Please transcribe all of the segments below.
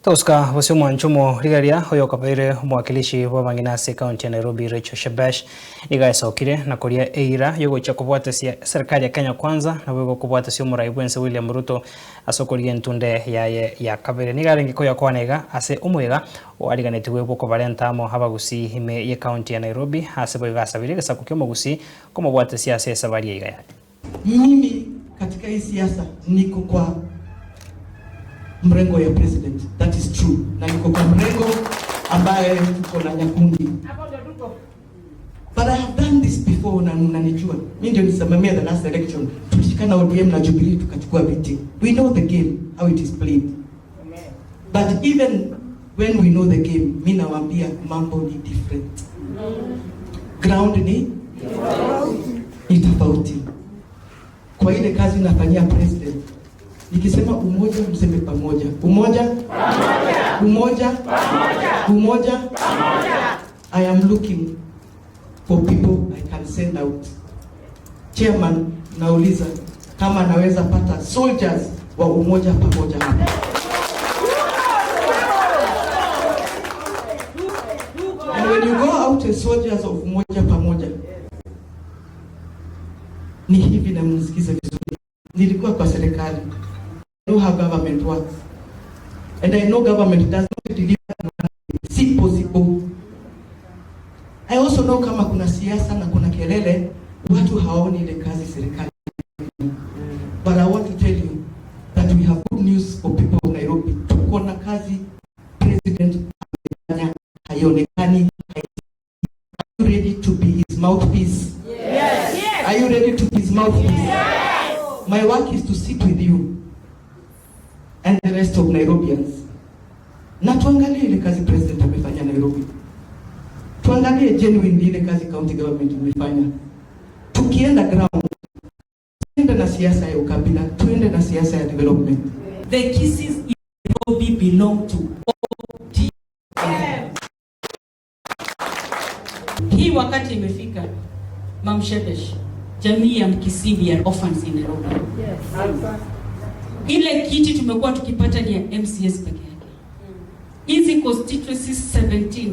Toska wasio mwanchumo rigaria hoyo kabaire mwakilishi wa Manginasi County ya Nairobi Rachel Shebesh igaisokire na kuria eira yogo cha kubwata serikali ya Kenya Kwanza na wego kubwata sio muraibwense William Ruto asokorie ntunde ya kabere nigarengi ko yakwanega ase umwega wariganetiwe boko valentamo habagusi hime ye county ya Nairobi ase boigasabire gasa kukyomo gusi komo bwata siasa ya sabari igaya. Mimi katika hii siasa niko kwa mrengo ya president, that is true, na niko kwa mrengo ambaye tuko na Nyakundi. But I have done this before na mnanijua. Mimi ndio nisimamia the last election. Tulishikana ODM na Jubilee tukachukua viti. We know the game, how it is played. But even when we know the game, mimi nawaambia mambo ni different. Ground ni tofauti. Kwa ile kazi nafanyia president, nikisema umoja mseme pamoja. Umoja pamoja. Umoja pamoja. Umoja pamoja. I am looking for people I can send out. Chairman, nauliza kama naweza pata soldiers wa umoja pamoja hapa. And when you go out as soldiers of umoja pamoja, ni hivi na mnisikize vizuri. Nilikuwa kwa serikali. I know how government works. And I know government does not deliver si possible. I also know kama kuna siasa na kuna kelele, watu haoni ile kazi serikali. But I want to tell you that we have good news for people of Nairobi. Tuko na kazi president haionekani. Are you ready to be his mouthpiece? Yes. Yes. Are you ready to be his mouthpiece? Yes. My work is to sit with you and the rest of Nairobians. Na tuangalie ile kazi president amefanya Nairobi. Tuangalie genuine ile kazi county government imefanya. Tukienda ground, tuende na siasa ya ukabila, tuende na siasa ya development. The kisses in Nairobi belong to ODM. Hii wakati imefika, Mam Shebesh, jamii ya Mkisii ya orphans in Nairobi. Yes. Ile kiti tumekuwa tukipata ni ya MCS peke yake. Hizi constituencies 17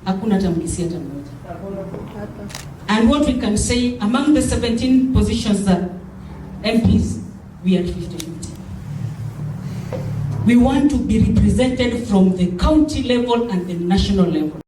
hakuna hata Mkisii hata mmoja. And what we can say among the 17 positions that MPs, we are 50-50. We want to be represented from the county level and the national level.